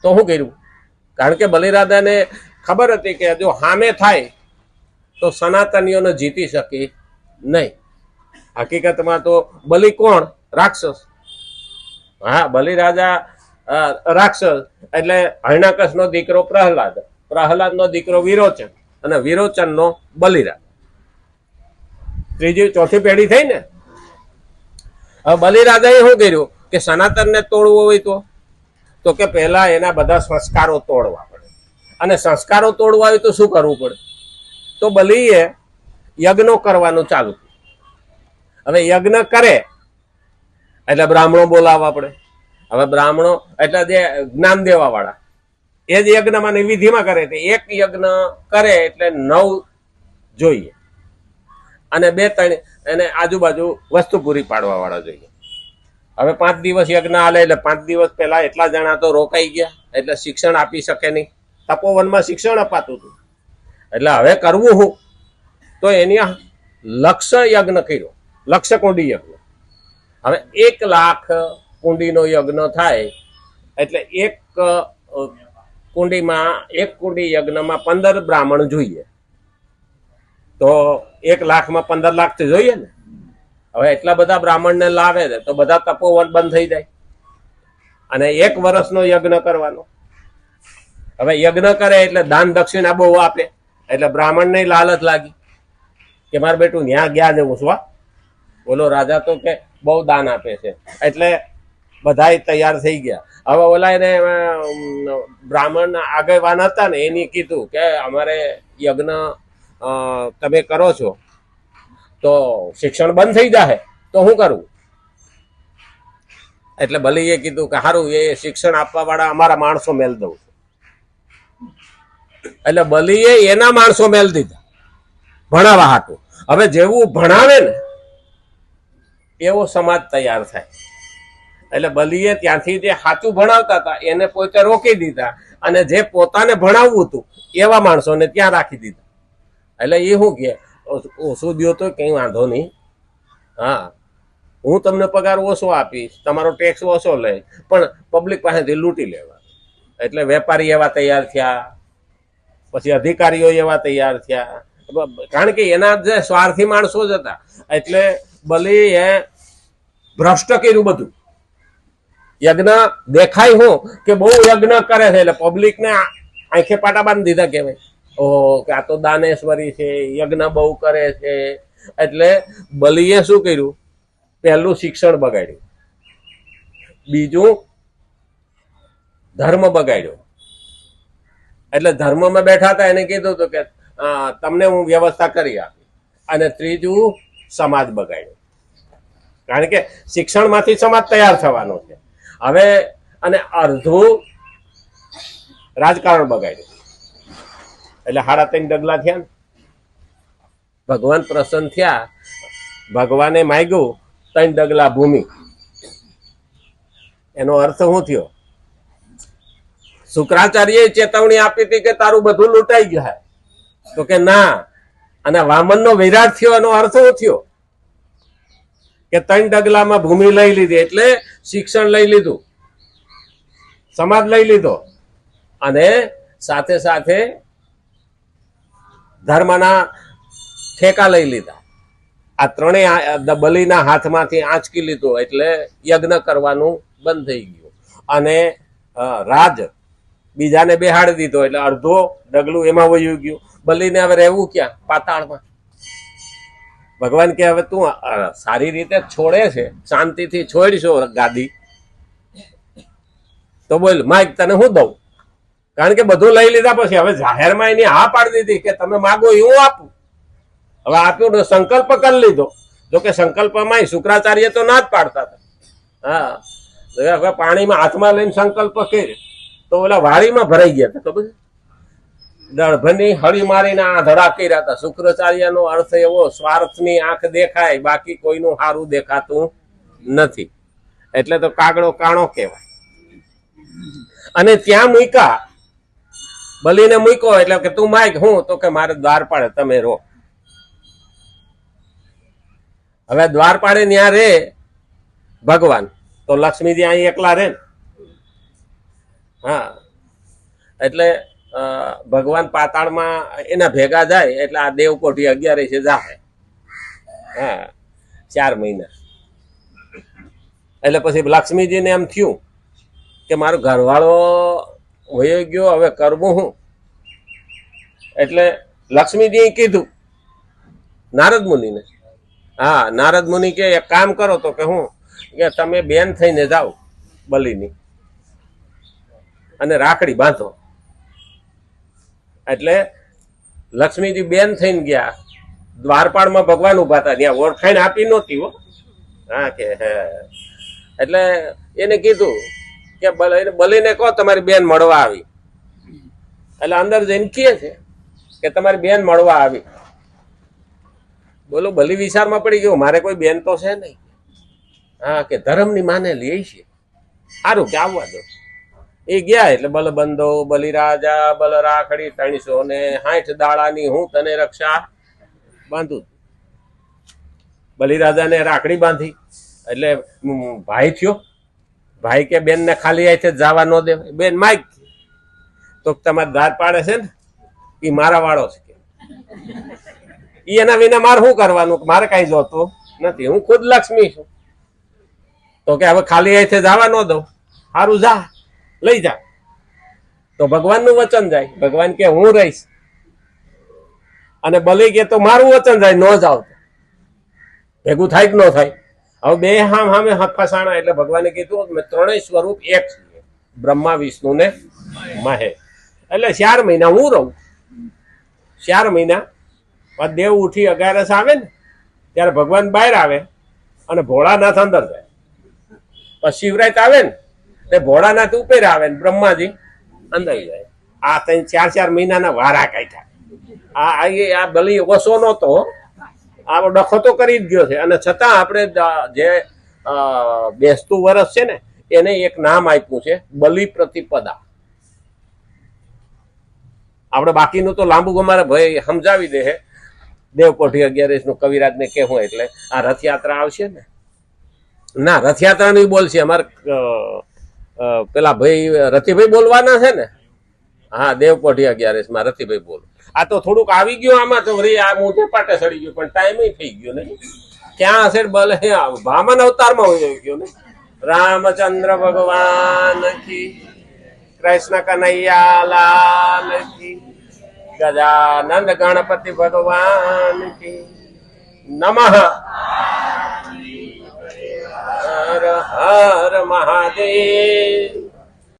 તો શું કર્યું? કારણ કે બલિરાજાને ખબર હતી કે જો સામે થાય તો સનાતનીઓને જીતી શકે નહીં. હકીકતમાં તો બલિ કોણ? રાક્ષસ. હા, બલિરાજા રાક્ષસ એટલે હરણાકશનો દીકરો પ્રહલાદ, પ્રહલાદનો દીકરો વિરોચન અને વિરોચનનો બલિરાજ. ત્રીજી ચોથી પેઢી થઈ ને. હવે બલિરાજાએ શું કર્યું કે સનાતનને તોડવું હોય તો કે પહેલા એના બધા સંસ્કારો તોડવા પડે. અને સંસ્કારો તોડવા હોય તો શું કરવું પડે? તો બલિએ યજ્ઞો કરવાનું ચાલુ કર્યું. હવે યજ્ઞ કરે એટલે બ્રાહ્મણો બોલાવવા પડે. હવે બ્રાહ્મણો એટલે જે જ્ઞાન દેવા વાળા એ જ યજ્ઞમાં વિધિમાં કરે. એક યજ્ઞ કરે એટલે 9 જોઈએ અને 2-3 એને આજુબાજુ વસ્તુ પૂરી પાડવા વાળા જોઈએ. હવે 5 દિવસ યજ્ઞ આલે એટલે 5 દિવસ પહેલા એટલા જણા તો રોકાઈ ગયા એટલે શિક્ષણ આપી શકે નહીં. તપોવનમાં શિક્ષણ અપાતું હતું. એટલે હવે કરવું શું? તો એની લક્ષ યજ્ઞ કર્યો, લક્ષ કુંડી યજ્ઞ. હવે 1 લાખ કુંડીનો યજ્ઞ થાય એટલે એક કુંડી યજ્ઞમાં 15 બ્રાહ્મણ જોઈએ. તો 1 લાખમાં 15 લાખ તો જોઈએ ને. હવે એટલા બધા બ્રાહ્મણને લાવે છે તો બધા તપોવન બંધ થઈ જાય અને 1 વર્ષનો યજ્ઞ કરવાનો. હવે યજ્ઞ કરે એટલે દાન દક્ષિણા બહુ આપે એટલે બ્રાહ્મણને લાલચ લાગી કે મારે બેટું ત્યાં ગયા જવું છું. બોલો રાજા તો કે બહુ દાન આપે છે એટલે બધા તૈયાર થઈ ગયા. હવે ઓલા એને બ્રાહ્મણ આગેવાન હતા ને એની કીધું કે અમારે યજ્ઞ તમે કરો છો તો શિક્ષણ બંધ થઈ જાય તો શું કરવું? એટલે બલિએ કીધું કે સારું, એ શિક્ષણ આપવા વાળા અમારા માણસો મેલ દઉં છું. એટલે બલિએ એના માણસો મેલ દીધા ભણાવવા હાટું. હવે જેવું ભણાવે ને એવો સમાજ તૈયાર થાય. એટલે બલિએ ત્યાંથી જે સાચું ભણાવતા હતા એને પોતે રોકી દીધા અને જે પોતાને ભણાવવું હતું એવા માણસોને ત્યાં રાખી દીધા. એટલે એ શું કે ઓછું દો તો કંઈ વાંધો નહીં, હા હું તમને પગાર ઓછો આપીશ, તમારો ટેક્સ ઓછો લે, પણ પબ્લિક પાસેથી લૂંટી લેવા. એટલે વેપારી એવા તૈયાર થયા, પછી અધિકારીઓ એવા તૈયાર થયા, કારણ કે એના જે સ્વાર્થી માણસો જ હતા. એટલે બલિએ ભ્રષ્ટ કર્યું બધું. યજ્ઞ દેખાય હું કે બહુ યજ્ઞ કરે છે એટલે પબ્લિકને આંખે પાટા બાંધી દીધા. કહેવાય ઓહો કે આ તો દાનેશ્વરી છે, યજ્ઞ બહુ કરે છે. એટલે બલિએ શું કર્યું? પહેલું શિક્ષણ બગાડ્યું, બીજું ધર્મ બગાડ્યો. એટલે ધર્મમાં બેઠા હતા એને કીધું હતું કે તમને હું વ્યવસ્થા કરી આપી. અને ત્રીજું સમાજ બગાડ્યો, કારણ કે શિક્ષણમાંથી સમાજ તૈયાર થવાનો છે. હવે અને અડધું રાજકારણ બગાડ્યું. એટલે 3.5 ડગલા થયા ને. ભગવાન પ્રસન્ન થયા, ભગવાને માગ્યું 3 ડગલા ભૂમિ. એનો અર્થ શું થયો? શુક્રાચાર્યએ ચેતવણી આપી હતી કે તારું બધું લૂંટાઈ ગયું. તો કે ના. અને વામનનો વિરાટ થયો એનો અર્થ શું થયો? કે 3 ડગલામાં ભૂમિ લઈ લીધી એટલે શિક્ષણ લઈ લીધું, સમાજ લઈ લીધો અને સાથે સાથે ધર્મના ઠેકા લઈ લીધા. આ ત્રણેય બલિના હાથમાંથી આંચકી લીધો એટલે યજ્ઞ કરવાનું બંધ થઈ ગયું અને રાજ બીજાને બેહાડી દીધો એટલે અડધો ડગલું એમાં વયું ગયું. બલિને હવે રહેવું ક્યાં? પાતાળમાં. ભગવાન કે હવે તું સારી રીતે છોડે છે, શાંતિથી છોડશો ગાદી તો બોલ માઇક તને હું દઉં. કારણ કે બધું લઈ લીધા પછી હવે જાહેરમાં એની હા પાડી દીધી કે તમે માગો એ હું આપું. હવે આપ્યું ને સંકલ્પ કરી લીધો. જોકે સંકલ્પમાં શુક્રાચાર્ય તો ના જ પાડતા હતા. હા, હવે પાણીમાં હાથમાં લઈને સંકલ્પ કર્યો તો ઓલા વાડીમાં ભરાઈ ગયા હતા. ખબર દળભની હળી મારીને આંધળા કર્યા હતા. શુક્રાચાર્યનો અર્થ એવો, સ્વાર્થની આંખ દેખાય બાકી કોઈનું સારું દેખાતું નથી. એટલે તો કાગડો કાણો કહેવાય. અને ત્યાં મૂક્યા, બલિને મૂક્યો એટલે કે તું માગ. હું તો કે મારે દ્વારપાળે તમે રહો. હવે દ્વારપાળે ત્યાં રે ભગવાન તો લક્ષ્મીજી અહીં એકલા રે ને. હા, એટલે ભગવાન પાતાળમાં એના ભેગા જાય એટલે આ દેવકોઠી 11 જાય. હા, 4 મહિના. એટલે પછી લક્ષ્મીજીને એમ થયું કે મારો ઘરવાળો વયો ગયો, હવે કરવું હું? એટલે લક્ષ્મીજીએ કીધું નારદ મુનિને. હા, નારદ મુનિ કે એક કામ કરો તો કે હું કે તમે બેન થઈને જાઓ બલિની અને રાખડી બાંધો. એટલે લક્ષ્મીજી બેન થઈને ગયા. દ્વારપાળમાં ભગવાન ઉભા હતા, ત્યાં ઓળખાણ આપી નહોતી હો. હા કે એટલે એને કીધું કે બલીને કહો તમારી બેન મળવા આવી. એટલે અંદર જઈને કહે છે કે તમારી બેન મળવા આવી. બોલો, બલી વિચારમાં પડી ગયો, મારે કોઈ બેન તો છે નહીં. હા કે ધર્મની માને લે છે, સારું કે આવવા દો. એ ગયા એટલે બલબંધો બલિરાજા બલરાખડી 360 દાડાની હું તને રક્ષા બાંધું. બલિરાજાને રાખડી બાંધી એટલે ભાઈ થયો. ભાઈ કે બેન ને ખાલી આથી જવા ન દે. બેન માઇક તો તમારે દાદ પાડે છે ને એ મારા વાળો છે. એના વિના મારે શું કરવાનું? મારે કઈ જોતું નથી, હું ખુદ લક્ષ્મી છું. તો કે હવે ખાલી આથી જવા ન દઉં. સારું, જા લઈ જા. તો ભગવાનનું વચન જાય. ભગવાન કે હું રહીશ. અને બલી કે તો મારું વચન જાય, ન જાવ. ભેગું થાય કે ન થાય? હવે બે સામે ફસાણા. એટલે ભગવાને કીધું મેં ત્રણેય સ્વરૂપ એક છે, બ્રહ્મા વિષ્ણુ ને મહેશ. એટલે 4 મહિના હું રહું. 4 મહિના દેવ ઉઠી 11 આવે ને ત્યારે ભગવાન બહાર આવે અને ભોળાનાથ અંદર જાય. પછી શિવરાત આવે ને તે ભોળાનાથ ઉપર આવે ને બ્રહ્માજી અંદર જાય. આ 4 મહિનાના વારા કાઢ્યા. આ બલી ઓછો નહોતો, આ ડખો તો કરી જ ગયો છે. અને છતાં આપણે જે બેસતું વર્ષ છે ને એને એક નામ આપ્યું છે બલિ પ્રતિપદા. આપણે બાકીનું તો લાંબુ અમારે ભાઈ સમજાવી દે. દેવકોઠી 11 નું કવિરાજને કહેવું એટલે આ રથયાત્રા આવશે ને. ના, રથયાત્રાનું બોલશે અમારે પેલા ભાઈ રતિભાઈ બોલવાના છે ને. હા, દેવકોઠી 11 માં રતિભાઈ બોલ. આ તો થોડુંક આવી ગયું આમાં તો વળી આ મોઢે પાટે સડી ગયું, પણ ટાઈમ થઈ ગયો ને. ક્યાં હશે ભલે વામન અવતારમાં હોય ગયો ને. રામચંદ્ર ભગવાન કી, કૃષ્ણ કનૈયા લાલ કી, ગજાનંદ ગણપતિ ભગવાન કી નમઃ. હર હર મહાદેવ.